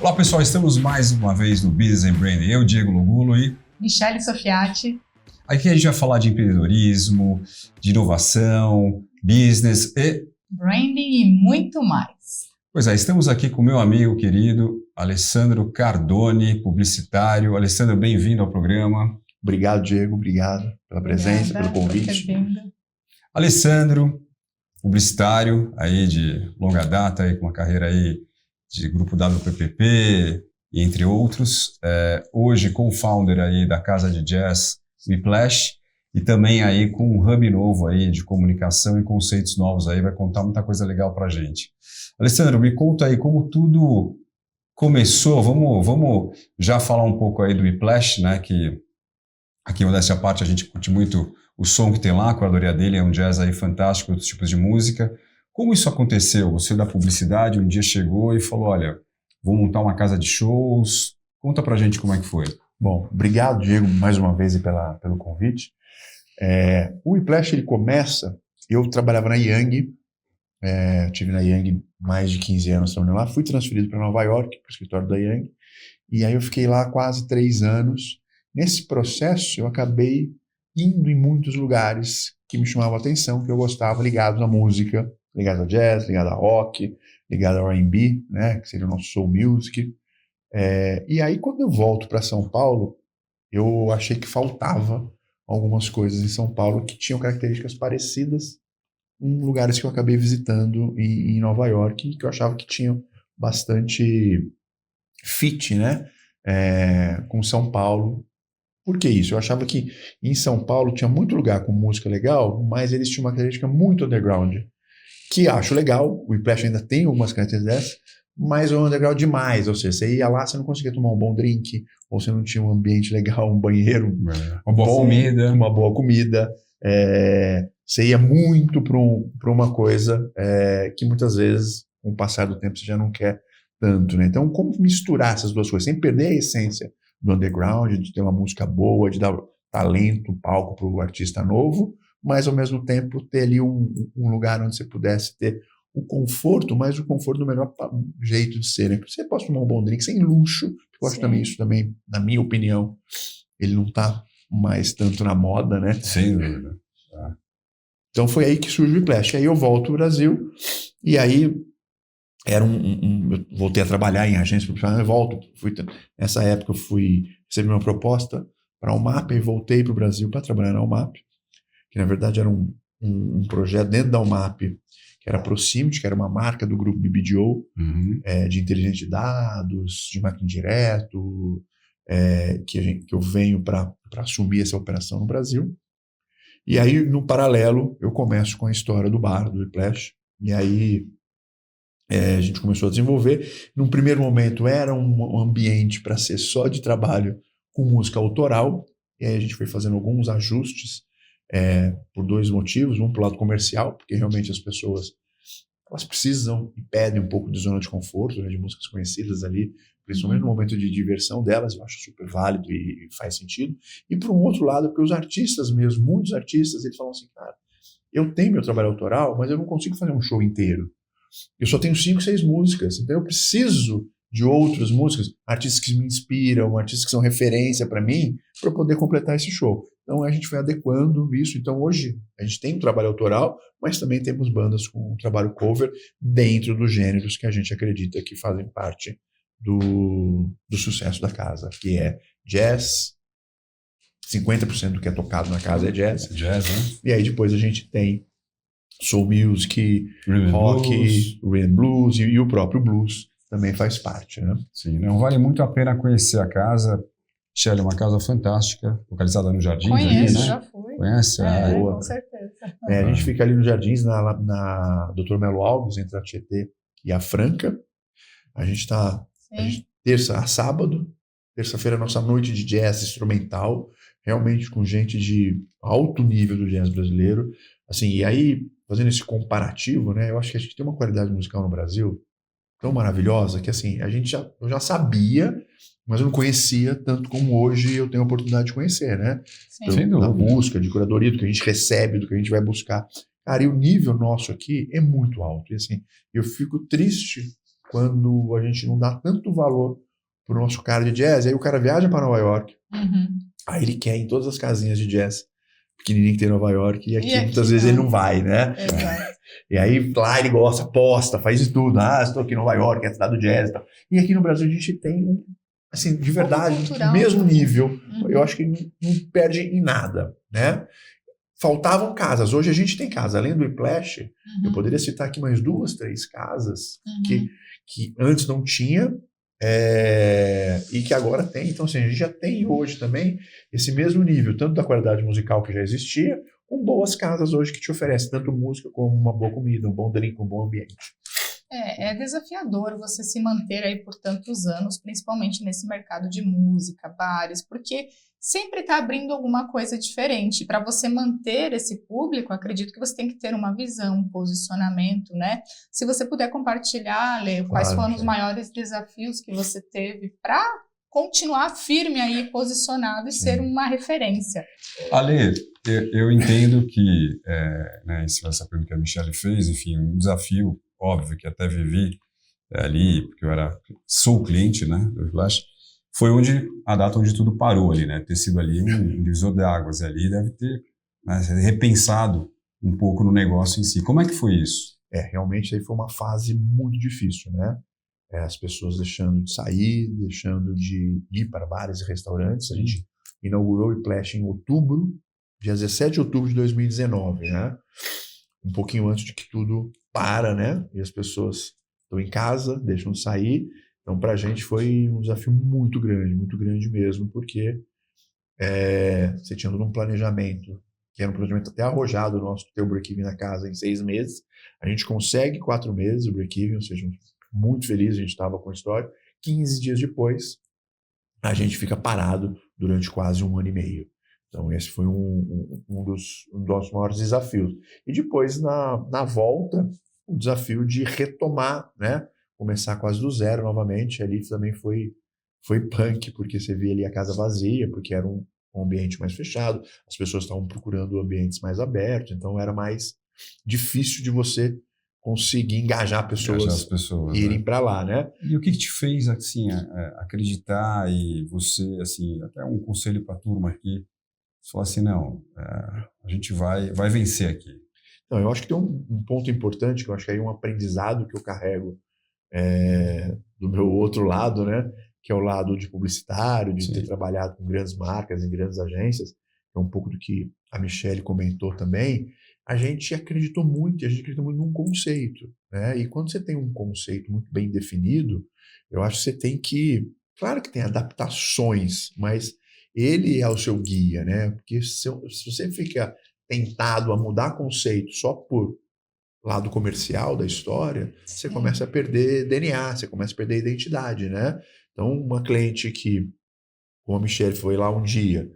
Olá pessoal, estamos mais uma vez no Business and Branding. Eu, Diego Lugulo e Michele Sofiati. Aqui a gente vai falar de empreendedorismo, de inovação, business e branding e muito mais. Pois é, estamos aqui com meu amigo querido Alessandro Cardone, publicitário. Alessandro, bem-vindo ao programa. Obrigado, Diego. Obrigado pela presença, pelo convite. Alessandro, publicitário aí de longa data, aí, com uma carreira aí de grupo WPPP, entre outros. Hoje co-founder aí da casa de jazz Whiplash e também aí com um hub novo aí de comunicação e conceitos novos aí, vai contar muita coisa legal pra gente. Alessandro, me conta aí como tudo começou. Vamos já falar um pouco aí do Whiplash, né, que aqui, modéstia à parte, a gente curte muito o som que tem lá, a curadoria dele é um jazz aí fantástico, outros tipos de música. Como isso aconteceu? Você da publicidade um dia chegou e falou, olha, vou montar uma casa de shows. Conta pra gente como é que foi. Bom, obrigado, Diego, mais uma vez pelo convite. O Whiplash, ele começa... Eu trabalhava na Young, tive na Young mais de 15 anos trabalhando lá, fui transferido para Nova York, para o escritório da Young, e aí eu fiquei lá quase 3 anos. Nesse processo, eu acabei indo em muitos lugares que me chamavam a atenção, que eu gostava, ligados à música, ligados a jazz, ligados a rock, ligados a R&B, né, que seria o nosso soul music. E aí, quando eu volto para São Paulo, eu achei que faltava algumas coisas em São Paulo que tinham características parecidas em lugares que eu acabei visitando em Nova York e que eu achava que tinham bastante fit, né, com São Paulo. Por que isso? Eu achava que em São Paulo tinha muito lugar com música legal, mas eles tinham uma característica muito underground, que acho legal. O Whiplash ainda tem algumas características dessas, mas é um underground demais. Ou seja, você ia lá, você não conseguia tomar um bom drink, ou você não tinha um ambiente legal, um banheiro, uma boa comida. Você ia muito para uma coisa que muitas vezes, com o passar do tempo, você já não quer tanto, né? Então, como misturar essas duas coisas, sem perder a essência do underground, de ter uma música boa, de dar talento, palco para o artista novo, mas ao mesmo tempo ter ali um lugar onde você pudesse ter o conforto, mas o conforto do melhor jeito de ser, né? Porque você pode tomar um bom drink sem luxo, eu acho também isso também, na minha opinião, ele não está mais tanto na moda, né? Sem dúvida. Então foi aí que surge o Whiplash. Aí eu volto ao Brasil e aí era eu voltei a trabalhar em agência profissional, eu volto, nessa época eu recebi uma proposta para a UMAP e voltei para o Brasil para trabalhar na UMAP, que na verdade era um projeto dentro da UMAP, que era a Proximity, que era uma marca do grupo BBDO, de inteligência de dados, de marketing direto, que eu venho para assumir essa operação no Brasil. E aí, no paralelo, eu começo com a história do bar, do Whiplash, e aí a gente começou a desenvolver. Num primeiro momento era um ambiente para ser só de trabalho com música autoral, e aí a gente foi fazendo alguns ajustes por 2 motivos. Um, para o lado comercial, porque realmente as pessoas elas precisam e pedem um pouco de zona de conforto, né, de músicas conhecidas ali, principalmente no momento de diversão delas, eu acho super válido e faz sentido. E por um outro lado, porque os artistas mesmo, muitos artistas, eles falam assim, cara, eu tenho meu trabalho autoral, mas eu não consigo fazer um show inteiro. Eu só tenho 5, 6 músicas, então eu preciso de outras músicas, artistas que me inspiram, artistas que são referência para mim, para poder completar esse show. Então a gente foi adequando isso. Então hoje a gente tem um trabalho autoral, mas também temos bandas com um trabalho cover dentro dos gêneros que a gente acredita que fazem parte do sucesso da casa, que é jazz. 50% do que é tocado na casa é jazz. Jazz, né? E aí depois a gente tem soul music, rock, rhythm blues e o próprio blues também faz parte, né? Sim, não vale muito a pena conhecer a casa. Michele, é uma casa fantástica, localizada no Jardins. Conheço, ali, né? já fui. Conhece? Boa. Com certeza. A gente fica ali no Jardins, na Dr. Melo Alves, entre a Tietê e a Franca. A gente está terça a sábado. Terça-feira, nossa noite de jazz instrumental, realmente com gente de alto nível do jazz brasileiro. Assim, e aí, fazendo esse comparativo, né, eu acho que a gente tem uma qualidade musical no Brasil tão maravilhosa que assim, eu já sabia, mas eu não conhecia tanto como hoje eu tenho a oportunidade de conhecer, né? Da busca, de curadoria, do que a gente recebe, do que a gente vai buscar. Cara, e o nível nosso aqui é muito alto. E assim, eu fico triste quando a gente não dá tanto valor pro nosso cara de jazz. Aí o cara viaja para Nova York, aí ele quer ir em todas as casinhas de jazz pequenininho que tem em Nova York, e aqui muitas vezes ele não vai, né? Exato. E aí lá ele gosta, posta, faz de tudo. Estou aqui em Nova York, é a cidade do jazz e tal. E aqui no Brasil a gente tem, assim, de verdade, o mesmo nível. Eu acho que não perde em nada, né? Faltavam casas. Hoje a gente tem casa. Além do Whiplash, eu poderia citar aqui mais 2, 3 casas que antes não tinha e que agora tem. Então, assim, a gente já tem hoje também esse mesmo nível, tanto da qualidade musical que já existia, com boas casas hoje que te oferecem tanto música como uma boa comida, um bom drink, um bom ambiente. É desafiador você se manter aí por tantos anos, principalmente nesse mercado de música, bares, porque sempre está abrindo alguma coisa diferente. Para você manter esse público, acredito que você tem que ter uma visão, um posicionamento, né? Se você puder compartilhar, Lê, quais foram os maiores desafios que você teve para continuar firme aí, posicionado e ser uma referência. Ale, eu entendo que, né, essa pergunta que a Michelle fez, enfim, um desafio óbvio que até vivi ali, porque sou cliente, né, do Whiplash, foi a data onde tudo parou ali, né, ter sido ali um divisor de águas ali, deve ter, né, repensado um pouco no negócio em si. Como é que foi isso? Realmente aí foi uma fase muito difícil, né? As pessoas deixando de sair, deixando de ir para bares e restaurantes. A gente inaugurou o Whiplash em outubro, dia 17 de outubro de 2019, né? Um pouquinho antes de que tudo para, né? E as pessoas estão em casa, deixam de sair. Então, para a gente foi um desafio muito grande mesmo, porque você tinha um planejamento, que era um planejamento até arrojado nosso, ter o break-even na casa em 6 meses. A gente consegue 4 meses o break-even, ou seja, muito feliz, a gente estava com a história. 15 dias depois, a gente fica parado durante quase 1 ano e meio. Então, esse foi um dos nossos maiores desafios. E depois, na volta, o desafio de retomar, né? Começar quase do zero novamente. Ali também foi punk, porque você via ali a casa vazia, porque era um ambiente mais fechado, as pessoas estavam procurando ambientes mais abertos, então era mais difícil de você conseguir engajar pessoas e irem para lá, né? E o que te fez, assim, acreditar e você, assim, até um conselho para a turma aqui, falar assim, não, a gente vai vencer aqui. Não, eu acho que tem um ponto importante, que eu acho que aí é um aprendizado que eu carrego do meu outro lado, né? Que é o lado de publicitário, de ter trabalhado com grandes marcas, em grandes agências, que é um pouco do que a Michelle comentou também. A gente acreditou muito num conceito, né? E quando você tem um conceito muito bem definido, eu acho que você tem que... Claro que tem adaptações, mas ele é o seu guia, né? Porque se você fica tentado a mudar conceito só por lado comercial da história, você começa a perder DNA, você começa a perder identidade, né? Então, uma cliente que, como a Michelle, foi lá um dia,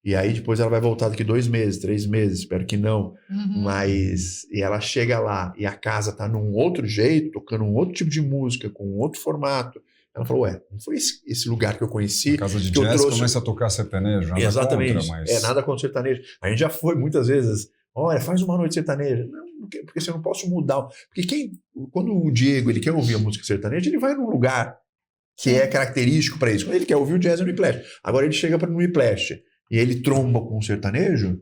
e aí depois ela vai voltar daqui 2 meses, 3 meses, espero que não, mas e ela chega lá e a casa tá num outro jeito, tocando um outro tipo de música, com um outro formato. Ela falou, não foi esse lugar que eu conheci. A casa de que jazz trouxe... começa a tocar sertanejo, nada Exatamente. contra, mas... nada contra sertanejo. A gente já foi muitas vezes, olha, faz uma noite sertaneja. Não, porque você não posso mudar. Porque quando o Diego ele quer ouvir a música sertaneja, ele vai num lugar que é característico para isso. Quando ele quer ouvir o jazz no Whiplash. Agora ele chega no Whiplash e ele tromba com o sertanejo,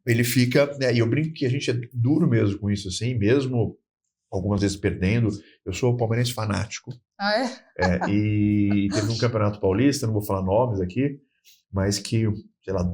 ele fica... E eu brinco que a gente é duro mesmo com isso, assim, mesmo algumas vezes perdendo. Eu sou palmeirense fanático. Ah, é? E teve um campeonato paulista, não vou falar nomes aqui, mas que, sei lá,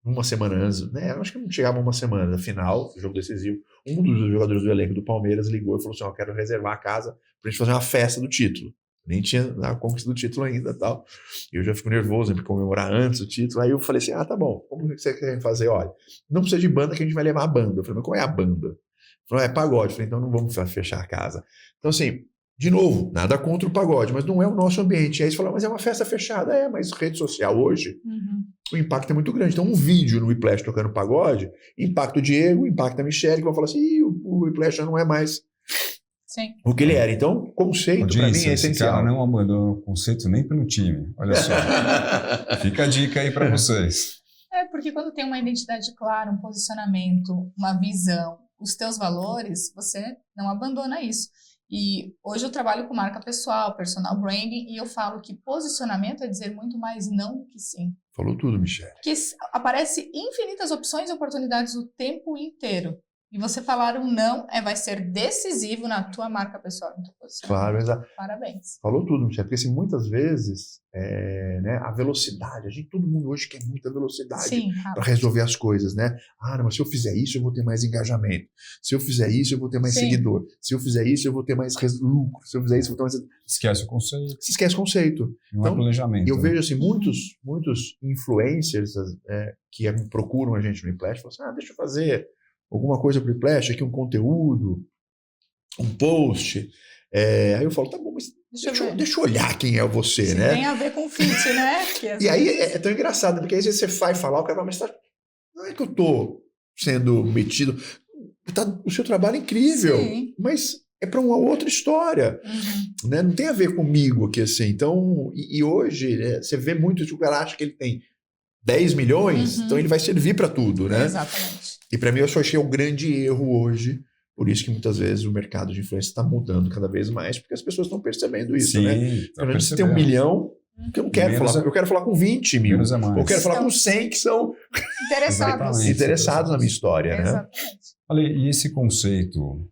uma semana antes, né? Acho que não chegava uma semana, final, jogo decisivo, um dos jogadores do elenco do Palmeiras ligou e falou assim, eu quero reservar a casa pra gente fazer uma festa do título. Nem tinha a conquista do título ainda e tal. Eu já fico nervoso para comemorar antes o título. Aí eu falei assim, tá bom, como você quer fazer? Olha, não precisa de banda que a gente vai levar a banda. Eu falei, mas qual é a banda? Ele falou, é pagode. Eu falei, então não vamos fechar a casa. Então assim, de novo, nada contra o pagode, mas não é o nosso ambiente. E aí você fala, mas é uma festa fechada. Mas rede social hoje, o impacto é muito grande. Então um vídeo no Whiplash tocando pagode, impacta o Diego, impacta a Michelle, que vão falar assim, o Whiplash já não é mais o que ele era. Então, conceito para mim é essencial. Esse cara não abandonou o conceito nem pelo time. Olha só. Fica a dica aí para vocês. Porque quando tem uma identidade clara, um posicionamento, uma visão, os teus valores, você não abandona isso. E hoje eu trabalho com marca pessoal, personal branding, e eu falo que posicionamento é dizer muito mais não do que sim. Falou tudo, Michele. Porque aparece infinitas opções e oportunidades o tempo inteiro. E você falar um não vai ser decisivo na tua marca pessoal, no teu posicionamento. Claro, exato. Parabéns. Falou tudo, Michele. Porque assim, muitas vezes, né, a velocidade, todo mundo hoje quer muita velocidade para resolver as coisas, né? Ah, não, mas se eu fizer isso, eu vou ter mais engajamento. Se eu fizer isso, eu vou ter mais seguidor. Se eu fizer isso, eu vou ter mais lucro. Se eu fizer isso, eu vou ter mais... Esquece o conceito. Se esquece o conceito. Não é planejamento. Eu vejo assim, muitos influencers que procuram a gente no Whiplash, falam assim, deixa eu fazer alguma coisa para o Whiplash, aqui um conteúdo, um post. Aí eu falo, tá bom, mas deixa eu olhar quem é você, se né? Tem a ver com fit, né? E aí é tão engraçado, porque aí você vai falar, o cara fala, mas não é que eu tô sendo metido. O seu trabalho é incrível, mas é para uma outra história. Né? Não tem a ver comigo aqui, assim. Então, e hoje, você vê muito que o cara acha que ele tem 10 milhões, então ele vai servir para tudo, né? Exatamente. E para mim, eu só achei o grande erro hoje. Por isso que muitas vezes o mercado de influência está mudando cada vez mais, porque as pessoas estão percebendo isso, Sim, né? Se tem 1 milhão, que eu não quero falar. Eu quero falar com 20 mil. Eu quero falar com 100 que são interessados na minha história, né? Exatamente. Ale, e esse conceito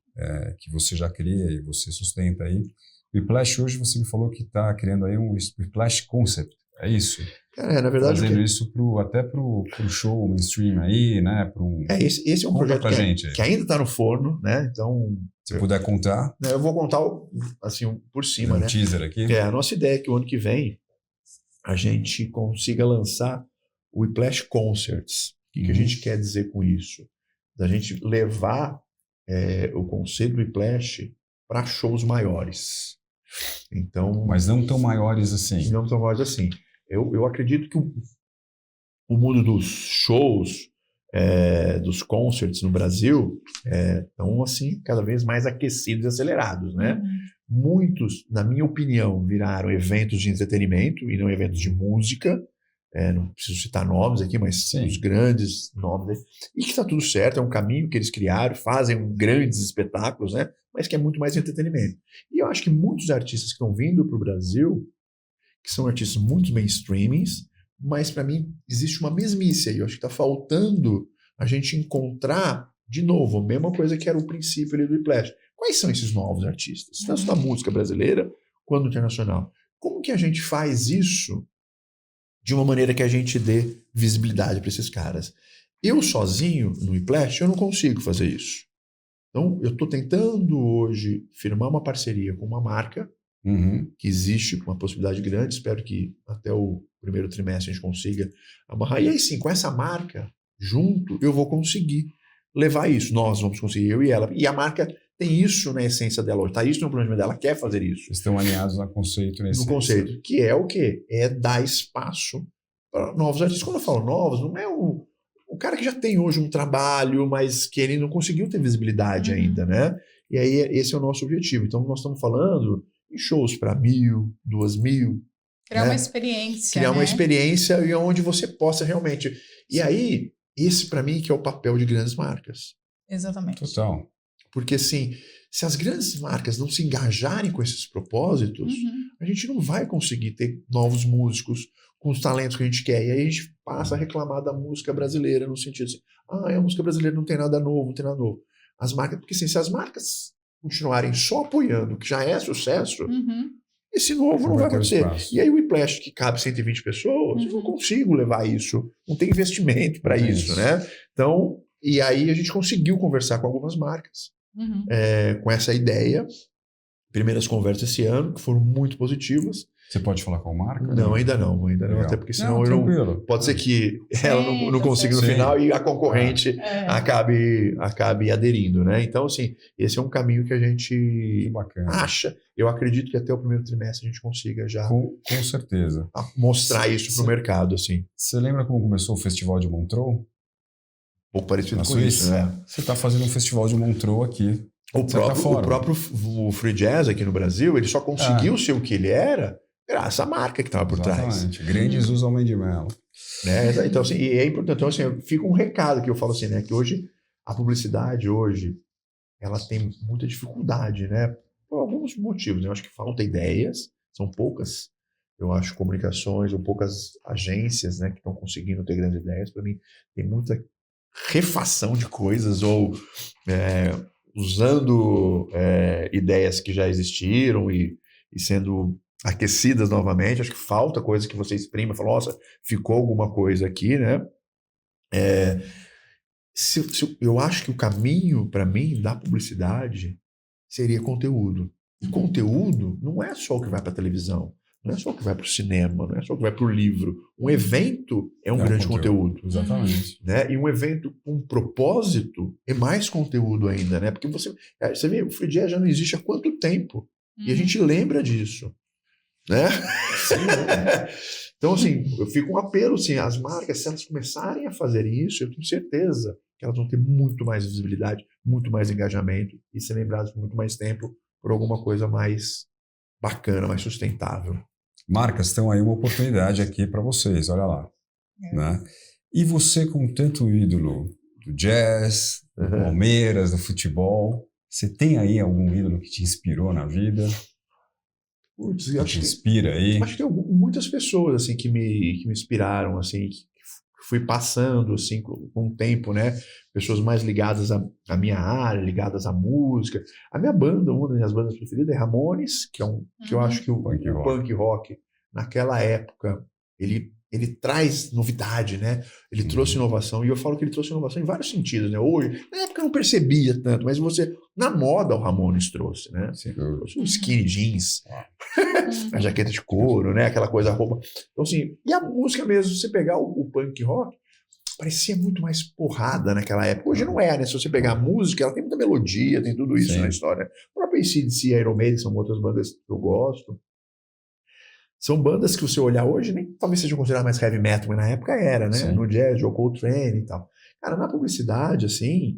que você já cria e você sustenta aí, o Whiplash hoje você me falou que está criando aí um Whiplash Concept, é isso? Na verdade... Fazendo isso até para o show mainstream aí, né? Esse é um projeto que ainda está no forno, né? Então... Se puder contar... Eu vou contar, assim, por cima, né? Um teaser aqui. A nossa ideia é que o ano que vem a gente consiga lançar o Whiplash Concerts. O que a gente quer dizer com isso? Da gente levar o conceito do Whiplash para shows maiores. Então... Mas não tão maiores assim. Não tão maiores assim. Eu acredito que o mundo dos shows, dos concerts no Brasil, estão assim, cada vez mais aquecidos e acelerados, né? Muitos, na minha opinião, viraram eventos de entretenimento e não eventos de música. Não preciso citar nomes aqui, mas os grandes nomes. E que está tudo certo, é um caminho que eles criaram, fazem grandes espetáculos, né? Mas que é muito mais entretenimento. E eu acho que muitos artistas que estão vindo para o Brasil, que são artistas muito mainstreamings, mas para mim existe uma mesmice aí. Eu acho que está faltando a gente encontrar, de novo, a mesma coisa que era o princípio ali do Whiplash. Quais são esses novos artistas? Tanto da música brasileira quanto internacional. Como que a gente faz isso de uma maneira que a gente dê visibilidade para esses caras? Eu sozinho, no Whiplash, eu não consigo fazer isso. Então, eu estou tentando hoje firmar uma parceria com uma marca que existe uma possibilidade grande, espero que até o primeiro trimestre a gente consiga amarrar. E aí sim, com essa marca junto, eu vou conseguir levar isso. Nós vamos conseguir, eu e ela. E a marca tem isso na essência dela hoje, tá isso no planejamento dela, quer fazer isso. Estão alinhados no conceito. No conceito, que é o quê? É dar espaço para novos artistas. Quando eu falo novos, não é o cara que já tem hoje um trabalho, mas que ele não conseguiu ter visibilidade ainda, né? E aí esse é o nosso objetivo. Então nós estamos falando em shows para 1.000, 2.000. Criar uma experiência. Criar uma experiência e onde você possa realmente... E aí, esse para mim que é o papel de grandes marcas. Exatamente. Total. Porque assim, se as grandes marcas não se engajarem com esses propósitos, a gente não vai conseguir ter novos músicos com os talentos que a gente quer. E aí a gente passa a reclamar da música brasileira no sentido assim, a música brasileira não tem nada novo, não tem nada novo. As marcas, porque assim, se as marcas continuarem só apoiando o que já é sucesso, esse novo não vai acontecer. E aí o Whiplash, que cabe 120 pessoas, eu não consigo levar isso. Não tem investimento para isso, né? Então, e aí a gente conseguiu conversar com algumas marcas com essa ideia. Primeiras conversas esse ano, que foram muito positivas. Você pode falar com a marca? Não, ainda não, até porque senão pode ser que ela não consiga no final e a concorrente acabe aderindo, né? Então, assim, esse é um caminho que a gente acha. Eu acredito que até o primeiro trimestre a gente consiga já com certeza mostrar isso para o mercado, assim. Você lembra como começou o Festival de Montreux? Um pouco parecido com Suíça, isso, né? Você está fazendo um Festival de Montreux aqui. O próprio Free Jazz aqui no Brasil, ele só conseguiu ser o que ele era graças à marca que estava por trás. Grande Jesus Homem de Melo. Né? Então, assim, e é importante. Então, assim, fica um recado que eu falo assim, né? Que hoje, a publicidade hoje, ela tem muita dificuldade, né? Por alguns motivos, né? Eu acho que falta ideias, são poucas, eu acho, comunicações ou poucas agências, né, que estão conseguindo ter grandes ideias. Para mim, tem muita refação de coisas ou usando ideias que já existiram e sendo aquecidas novamente. Acho que falta coisa que você exprima e fala, nossa, ficou alguma coisa aqui, né? Eu acho que o caminho, para mim, da publicidade seria conteúdo. E conteúdo não é só o que vai para a televisão, não é só o que vai para o cinema, não é só o que vai para o livro. Um evento é um grande conteúdo. Exatamente. Né? E um evento com propósito é mais conteúdo ainda, né? Porque você vê, o Free Jazz já não existe há quanto tempo? E a gente lembra disso, né? Sim, né? Então, assim, eu fico um apelo, assim, as marcas, se elas começarem a fazer isso, eu tenho certeza que elas vão ter muito mais visibilidade, muito mais engajamento e ser lembradas por muito mais tempo por alguma coisa mais bacana, mais sustentável. Marcas, estão aí uma oportunidade aqui para vocês, olha lá. Né? E você, com tanto ídolo do jazz, do Palmeiras, do futebol, você tem aí algum ídolo que te inspirou na vida? Putz, que te inspira aí? Acho que tem muitas pessoas assim, que me inspiraram, assim, que fui passando assim, com o tempo, né? Pessoas mais ligadas à minha área, ligadas à música. A minha banda, uma das minhas bandas preferidas é Ramones, que eu acho que o punk rock, naquela época, ele traz novidade, né? Ele trouxe inovação, e eu falo que ele trouxe inovação em vários sentidos, né? Hoje, na época eu não percebia tanto, mas na moda o Ramones trouxe, né? Trouxe um skinny jeans, a jaqueta de couro, né? Aquela coisa, roupa. Então, assim, e a música mesmo, se você pegar o punk rock, parecia muito mais porrada naquela época. Hoje não é, né? Se você pegar a música, ela tem muita melodia, tem tudo isso na história. O próprio AC/DC e Iron Maiden são outras bandas que eu gosto. São bandas que você olhar hoje, nem talvez sejam consideradas mais heavy metal, mas na época era, né? Sim. No jazz, Joe Coltrane e tal. Cara, na publicidade, assim,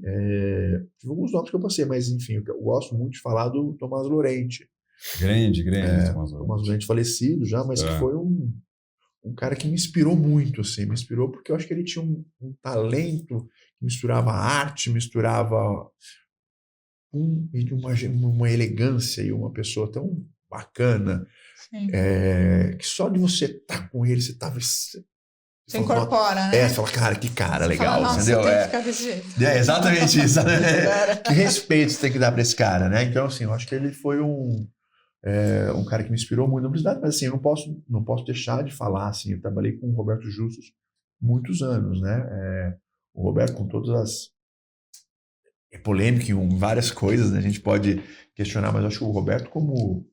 tive alguns nomes que eu passei, mas enfim, eu gosto muito de falar do Tomás Lorente. Grande, Tomás Lorente falecido já, mas que foi um cara que me inspirou muito, assim, me inspirou porque eu acho que ele tinha um talento que misturava arte, misturava uma elegância e uma pessoa tão bacana, que só de você estar com ele, você incorpora, né? Você fala, cara, que cara legal, fala, entendeu? Tem que ficar desse jeito. Exatamente isso. Que respeito você tem que dar para esse cara, né? Então, assim, eu acho que ele foi um cara que me inspirou muito na publicidade, mas assim, eu não posso deixar de falar, assim, eu trabalhei com o Roberto Justus muitos anos, né? O Roberto, com todas as polêmicas em várias coisas, né? A gente pode questionar, mas eu acho que o Roberto, como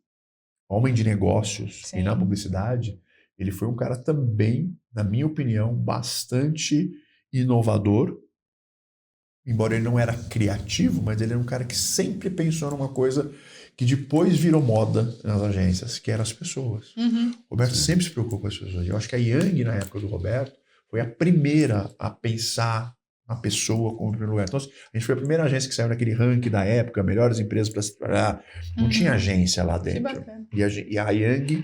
homem de negócios e na publicidade, ele foi um cara também, na minha opinião, bastante inovador, embora ele não era criativo, mas ele era um cara que sempre pensou numa coisa que depois virou moda nas agências, que eram as pessoas. O Roberto sempre se preocupou com as pessoas. Eu acho que a Yang, na época do Roberto, foi a primeira a pensar a pessoa como primeiro lugar. Então, a gente foi a primeira agência que saiu naquele ranking da época, melhores empresas para se trabalhar. Não tinha agência lá dentro. Que bacana. E a Yang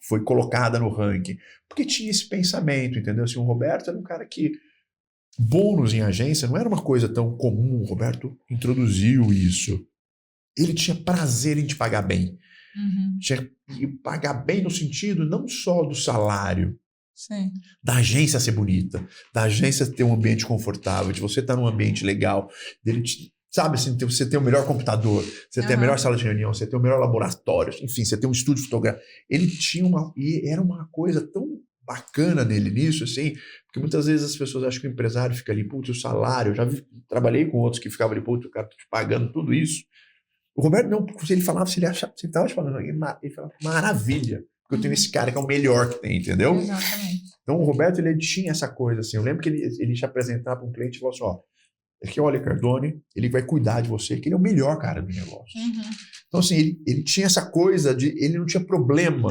foi colocada no ranking, porque tinha esse pensamento, entendeu? Assim, o Roberto era um cara que bônus em agência não era uma coisa tão comum. O Roberto introduziu isso. Ele tinha prazer em te pagar bem. E pagar bem no sentido não só do salário, da agência ser bonita, da agência ter um ambiente confortável, de você estar num ambiente legal, dele sabe assim, você ter o melhor computador, você ter a melhor sala de reunião, você ter o melhor laboratório, enfim, você ter um estúdio fotográfico. Ele tinha e era uma coisa tão bacana nele nisso, assim, porque muitas vezes as pessoas acham que o empresário fica ali, putz, o salário, eu já trabalhei com outros que ficavam ali, putz, o cara tá te pagando tudo isso. O Roberto não, se ele falava, se ele estava te falando, ele falava, maravilha, porque eu tenho esse cara que é o melhor que tem, entendeu? Exatamente. Então o Roberto, ele tinha essa coisa, assim, eu lembro que ele te apresentava para um cliente e falou assim, ó, aqui é o Ale Cardone, ele vai cuidar de você, que ele é o melhor cara do negócio. Então, assim, ele tinha essa coisa de, ele não tinha problema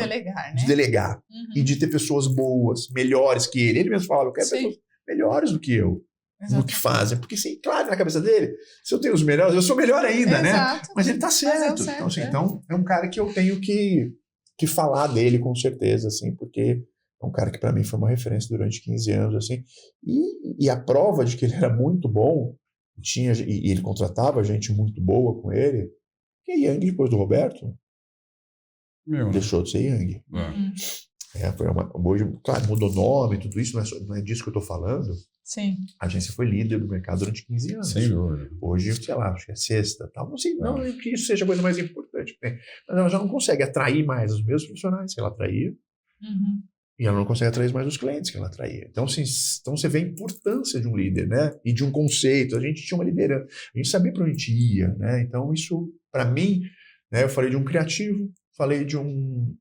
de delegar e de ter pessoas boas, melhores que ele. Ele mesmo falava, eu quero pessoas melhores do que eu. No que fazem, porque sim, claro, na cabeça dele, se eu tenho os melhores, eu sou melhor ainda, né? Mas ele tá certo. Então, assim, então, é um cara que eu tenho que falar dele com certeza, assim, porque é um cara que para mim foi uma referência durante 15 anos, assim, e a prova de que ele era muito bom, e ele contratava gente muito boa com ele, E a Yang, depois do Roberto, Meu, deixou de ser Yang. Hoje, claro, mudou nome, tudo isso, não é disso que eu estou falando. Sim. A agência foi líder do mercado durante 15 anos. sem dúvida. Hoje, sei lá, acho que é sexta. Tal. Não sei, não que isso seja a coisa mais importante que tem. Mas ela já não consegue atrair mais os mesmos profissionais que ela atraía. E ela não consegue atrair mais os clientes que ela atraía. Então, assim, você vê a importância de um líder, né? E de um conceito. A gente tinha uma liderança. A gente sabia para onde a gente ia, né? Então, isso, para mim, né, eu falei de um criativo, falei de um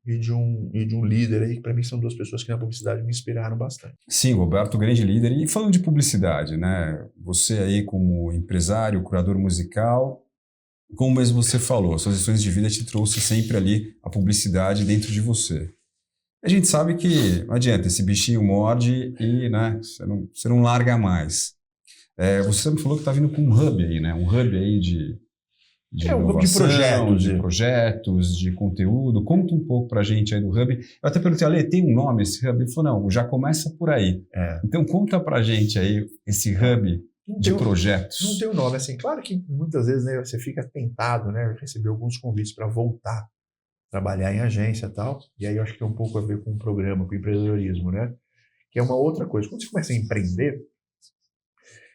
líder aí, que para mim são duas pessoas que na publicidade me inspiraram bastante. Sim, Roberto, grande líder. E falando de publicidade, né? Você aí como empresário, curador musical, como mesmo você falou, suas lições de vida te trouxe sempre ali a publicidade dentro de você. A gente sabe que não adianta, esse bichinho morde e, né, você não larga mais. Você me falou que está vindo com um hub aí, né? Um hub aí de inovação, de projetos, de conteúdo. Conta um pouco pra gente aí do hub. Eu até perguntei, Ale, tem um nome esse hub? Ele falou, não, já começa por aí. Então conta pra gente aí esse hub de projetos. Não tem um nome, assim, claro que muitas vezes, né, você fica tentado, né, receber alguns convites para voltar a trabalhar em agência e tal, e aí eu acho que tem um pouco a ver com o programa, com o empreendedorismo, né, que é uma outra coisa. Quando você começa a empreender,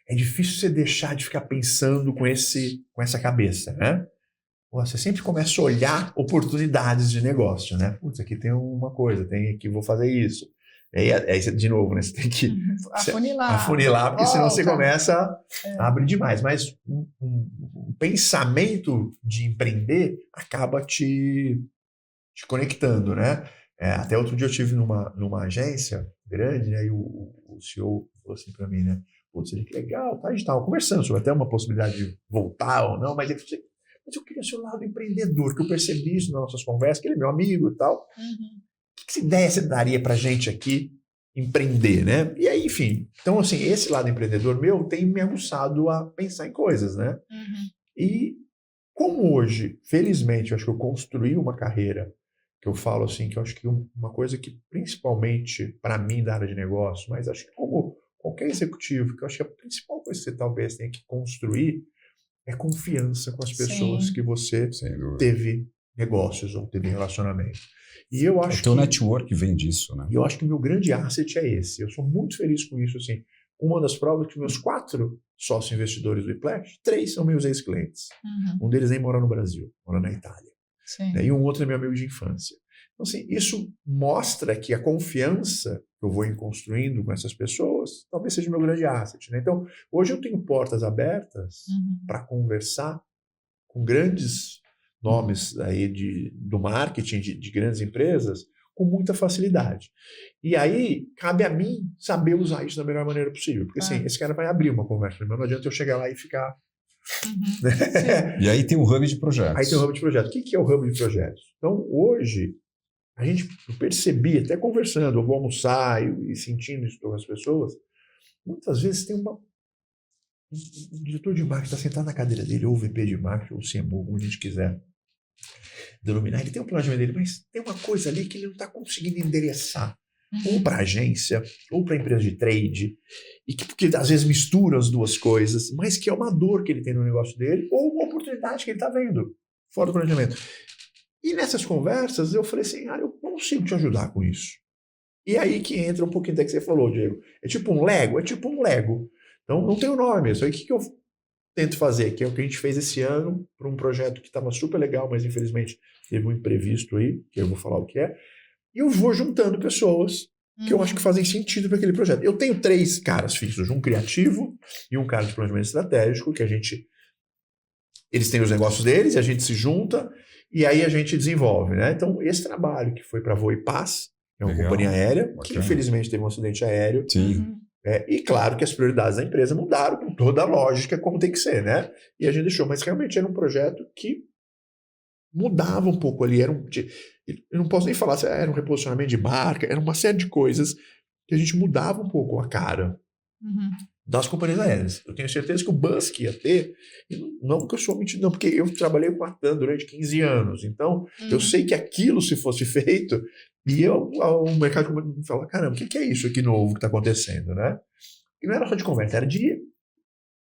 é difícil você deixar de ficar pensando com essa cabeça, né? Você sempre começa a olhar oportunidades de negócio, né? Putz, aqui tem uma coisa, tem aqui, vou fazer isso. Aí você, de novo, né? Você tem que afunilar, porque senão você começa a abrir demais. Mas um pensamento de empreender acaba te conectando, né? Até outro dia eu estive numa agência grande, né? E o CEO falou assim para mim, né? Putz, que legal, tá? A gente estava conversando sobre até uma possibilidade de voltar ou não, mas eu queria ser o lado empreendedor, que eu percebi isso nas nossas conversas, que ele é meu amigo e tal. Que ideia você daria pra gente aqui empreender, né? E aí, enfim, então assim, esse lado empreendedor meu tem me aguçado a pensar em coisas, né? E como hoje, felizmente, eu acho que eu construí uma carreira que eu falo assim, que eu acho que uma coisa que principalmente para mim da área de negócio, mas acho que como qualquer executivo, que eu acho que a principal coisa que você talvez tenha que construir é confiança com as pessoas que você teve negócios ou teve relacionamento. E eu acho o teu network vem disso, né? E eu acho que o meu grande asset é esse. Eu sou muito feliz com isso, assim. Uma das provas é que meus 4 sócios investidores do Whiplash, 3 são meus ex-clientes. Um deles nem mora no Brasil, mora na Itália. E um outro é meu amigo de infância. Então, assim, isso mostra que a confiança que eu vou construindo com essas pessoas talvez seja o meu grande asset, né? Então, hoje eu tenho portas abertas para conversar com grandes nomes aí do marketing de grandes empresas com muita facilidade. E aí, cabe a mim saber usar isso da melhor maneira possível. Porque, assim, esse cara vai abrir uma conversa. Não adianta eu chegar lá e ficar... E aí tem o hub de projetos. Aí tem o hub de projetos. O que é o hub de projetos? Então, hoje, eu percebi, até conversando, eu vou almoçar e sentindo isso com as pessoas, muitas vezes tem o diretor de marketing está sentado na cadeira dele, ou o VP de marketing, ou o CMO, como a gente quiser denominar, ele tem um planejamento dele, mas tem uma coisa ali que ele não está conseguindo endereçar, ou para agência, ou para empresa de trade, e porque às vezes mistura as duas coisas, mas que é uma dor que ele tem no negócio dele, ou uma oportunidade que ele está vendo, fora do planejamento. E nessas conversas eu falei assim, eu consigo te ajudar com isso. E aí que entra um pouquinho até que você falou, Diego. É tipo um Lego? É tipo um Lego. Então não tem o nome mesmo. Aí o que eu tento fazer? Que é o que a gente fez esse ano para um projeto que estava super legal, mas infelizmente teve um imprevisto aí, que eu vou falar o que é. E eu vou juntando pessoas que eu acho que fazem sentido para aquele projeto. Eu tenho 3 caras fixos, um criativo e um cara de planejamento estratégico, que eles têm os negócios deles, e a gente se junta e aí a gente desenvolve, né? Então, esse trabalho que foi para Voa e Paz, é uma companhia aérea, que infelizmente teve um acidente aéreo. Sim. E claro que as prioridades da empresa mudaram com toda a lógica, como tem que ser, né? E a gente deixou, mas realmente era um projeto que mudava um pouco ali. Eu não posso nem falar se era um reposicionamento de marca, era uma série de coisas que a gente mudava um pouco a cara das companhias aéreas. Eu tenho certeza que o buzz que ia ter, não que eu sou mentindo, não, porque eu trabalhei com a TAM durante 15 anos, então eu sei que aquilo, se fosse feito, o mercado me fala, caramba, o que é isso aqui novo que está acontecendo, né? E não era só de conversa, era de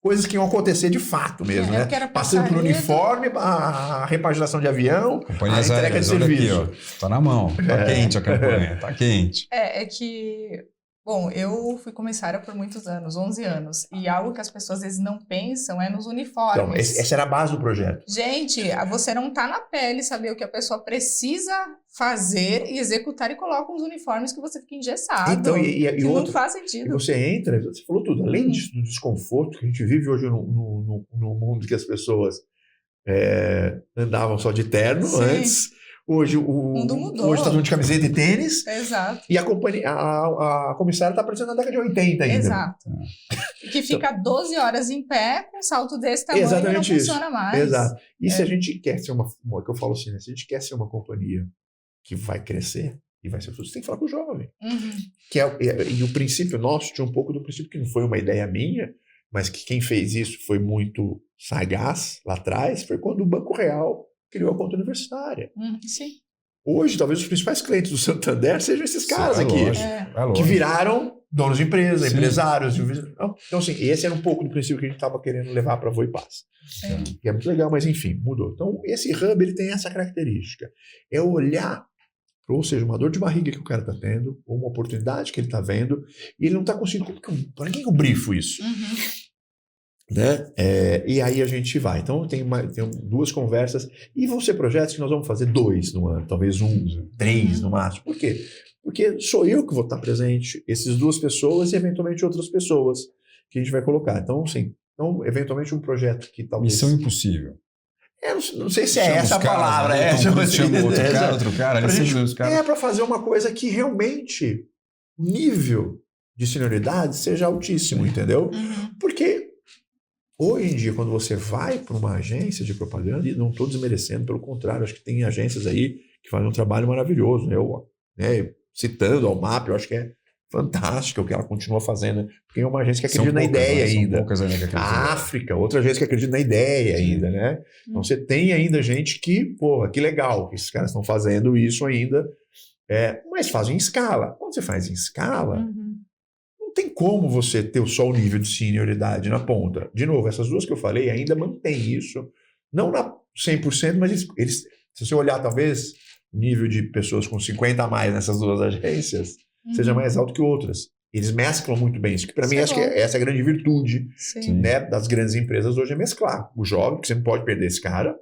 coisas que iam acontecer de fato mesmo, né? Passando por uniforme, a repaginação de avião, Companhias a entrega aéreas, de olha serviço. aqui, ó, tá na mão, tá quente a campanha, tá quente. É que, bom, eu fui comissária por muitos anos, 11 anos, e algo que as pessoas às vezes não pensam é nos uniformes. Então, essa era a base do projeto. Gente, você não tá na pele saber o que a pessoa precisa fazer e executar e coloca uns uniformes que você fica engessado. Então, e que outro, não faz e sentido. você entra, você falou tudo, além disso, do desconforto que a gente vive hoje no mundo que as pessoas andavam só de terno antes, hoje mundo mudou. hoje está todo mundo de camiseta e tênis. Exato. E a comissária está parecendo na década de 80 ainda. Exato. Que fica 12 horas em pé com um salto desse tamanho Exatamente e não funciona mais. Exato. E se a gente quer ser que eu falo assim, né? Se a gente quer ser uma companhia que vai crescer e vai ser, você tem que falar com o jovem. E o princípio nosso tinha um pouco do princípio que não foi uma ideia minha, mas que quem fez isso foi muito sagaz lá atrás, foi quando o Banco Real criou a conta universitária. Sim. Hoje, talvez os principais clientes do Santander sejam esses caras aqui, Lógico. que viraram donos de empresa, Sim. empresários. Então, assim, esse era um pouco do princípio que a gente estava querendo levar para a Voipaz. Que é muito legal, mas enfim, mudou. Então, esse hub ele tem essa característica. É olhar, ou seja, uma dor de barriga que o cara está tendo, ou uma oportunidade que ele está vendo, e ele não está conseguindo. Para quem eu brifo isso? Né? E aí a gente vai. Então, tem 2 conversas, e vão ser projetos que nós vamos fazer 2 no ano, talvez 3 no máximo. Por quê? Porque sou eu que vou estar presente, essas 2 pessoas e eventualmente outras pessoas que a gente vai colocar. Então, assim, eventualmente um projeto que talvez... Missão impossível. Não sei se é essa a palavra. Chama outro cara. É para fazer uma coisa que realmente o nível de senioridade seja altíssimo, entendeu? Porque hoje em dia, quando você vai para uma agência de propaganda, e não estou desmerecendo, pelo contrário, acho que tem agências aí que fazem um trabalho maravilhoso. Citando a UMAP, eu acho que é fantástica o que ela continua fazendo, porque é uma agência que acredita na ideia ainda. São poucas ainda que acreditam. A África, outra agência que acredita na ideia ainda, né? Então você tem ainda gente que, que legal que esses caras estão fazendo isso ainda, mas fazem em escala. Quando você faz em escala, não tem como você ter só o nível de senioridade na ponta. De novo, essas 2 que eu falei ainda mantém isso, não na 100%, mas eles, se você olhar talvez o nível de pessoas com 50 a mais nessas 2 agências, seja mais alto que outras. Eles mesclam muito bem isso, que para mim acho que essa é a grande virtude, né, das grandes empresas hoje, é mesclar o jovem, que você não pode perder esse cara,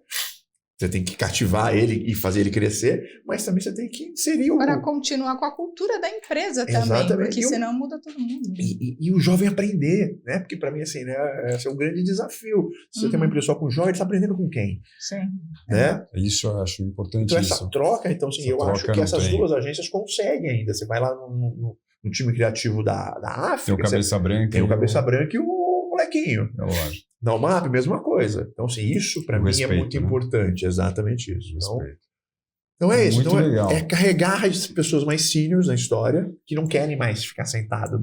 você tem que cativar ele e fazer ele crescer, mas também você tem que inserir para continuar com a cultura da empresa também, exatamente. Porque senão muda todo mundo. E o jovem aprender, né? Porque para mim assim, né, esse é um grande desafio. Se você tem uma empresa só com jovem, ele está aprendendo com quem? Sim. Né? Isso eu acho importante. Então essa troca, então assim, eu acho que essas 2 agências conseguem ainda. Você vai lá no time criativo da África, tem o Cabeça Branca. Tem o Cabeça Branca e o molequinho. É lógico. Na UMAP, mesma coisa. Então, assim, isso para mim é muito importante. Exatamente isso. Então é isso. Muito legal. É carregar as pessoas mais seniors na história, que não querem mais ficar sentado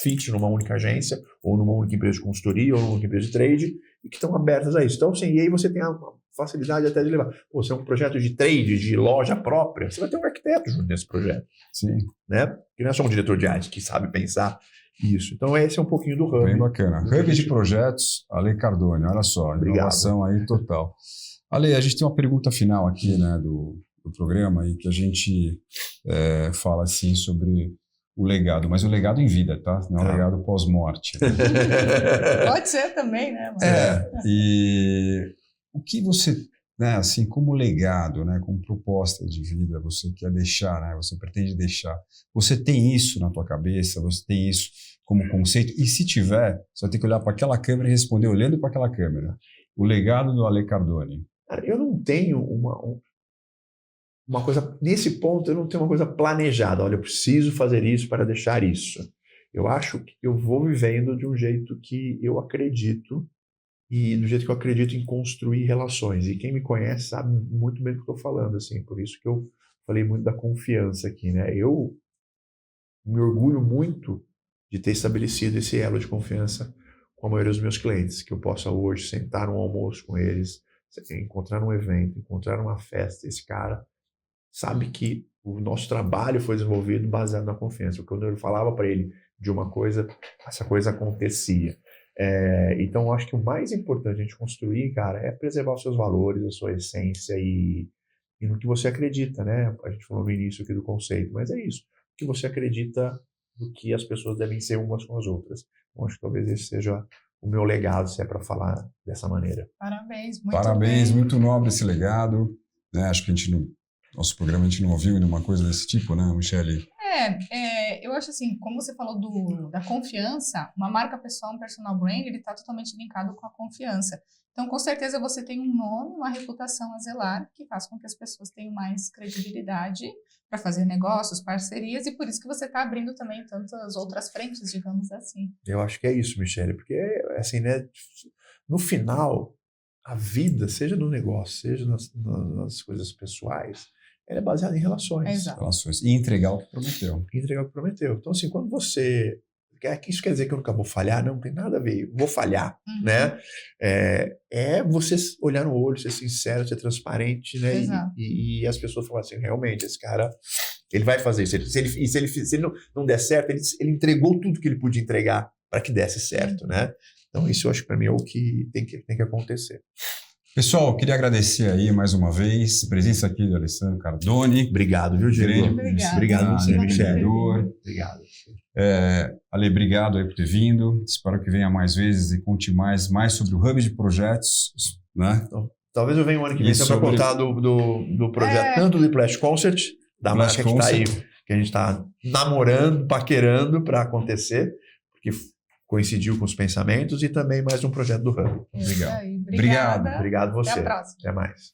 fixo numa única agência, ou numa única empresa de consultoria, ou numa única empresa de trade, e que estão abertas a isso. Então, assim, e aí você tem a facilidade até de levar. Se é um projeto de trade, de loja própria, você vai ter um arquiteto junto nesse projeto. Sim. Né? Porque não é só um diretor de arte que sabe pensar isso. Então, esse é um pouquinho do hub. Bem bacana. Hub de projetos, Ale Cardone, olha só, inovação aí total. Ale, a gente tem uma pergunta final aqui, né, do programa, e que a gente fala assim sobre o legado, mas o legado em vida, tá? Não é o legado pós-morte. Pode ser também, né? E o que você, né, assim, como legado, né, como proposta de vida, você quer deixar, né, você pretende deixar, você tem isso na tua cabeça, você tem isso como conceito, e se tiver, você vai ter que olhar para aquela câmera e responder olhando para aquela câmera. O legado do Ale Cardone. Cara, eu não tenho uma coisa, nesse ponto eu não tenho uma coisa planejada, olha, eu preciso fazer isso para deixar isso. Eu acho que eu vou vivendo de um jeito que eu acredito, e do jeito que eu acredito em construir relações. E quem me conhece sabe muito bem do que eu estou falando, assim, por isso que eu falei muito da confiança aqui, né? Eu me orgulho muito de ter estabelecido esse elo de confiança com a maioria dos meus clientes, que eu possa hoje sentar num almoço com eles, encontrar num evento, encontrar numa festa, esse cara sabe que o nosso trabalho foi desenvolvido baseado na confiança. Quando eu falava para ele de uma coisa, essa coisa acontecia. Então, acho que o mais importante a gente construir, cara, é preservar os seus valores, a sua essência e no que você acredita, né? A gente falou no início aqui do conceito, mas é isso. O que você acredita do que as pessoas devem ser umas com as outras. Então, acho que talvez esse seja o meu legado, se é para falar dessa maneira. Parabéns, muito Parabéns, bem. muito nobre esse legado. Né? Acho que nosso programa a gente não ouviu ainda uma coisa desse tipo, né, Michele? Eu acho assim, como você falou da confiança, uma marca pessoal, um personal brand, ele está totalmente linkado com a confiança. Então, com certeza, você tem um nome, uma reputação a zelar, que faz com que as pessoas tenham mais credibilidade para fazer negócios, parcerias, e por isso que você está abrindo também tantas outras frentes, digamos assim. Eu acho que é isso, Michele, porque, assim, né, no final, a vida, seja no negócio, seja nas coisas pessoais, ela é baseada em relações. Exato. Relações. E entregar o que prometeu. Entregar o que prometeu. Então, assim, quando você... Isso quer dizer que eu nunca vou falhar? Não tem nada a ver. Vou falhar, né? É você olhar no olho, ser sincero, ser transparente, né? E as pessoas falam assim, realmente, esse cara, ele vai fazer isso. Se ele não der certo, ele entregou tudo que ele podia entregar para que desse certo, né? Então, isso eu acho que para mim é o que tem que acontecer. Pessoal, queria agradecer aí mais uma vez a presença aqui do Alessandro Cardone. Obrigado, viu, Diego? Obrigado você, Michele. Obrigado. Ale, obrigado aí por ter vindo. Espero que venha mais vezes e conte mais sobre o Hub de Projetos, né? Então, talvez eu venha um ano que vem para contar do projeto, tanto do Splash Concert, da marca que está aí, que a gente está namorando, paquerando para acontecer, porque coincidiu com os pensamentos, e também mais um projeto do Hub. Legal. Obrigado. Obrigado você. Até a próxima. Até mais.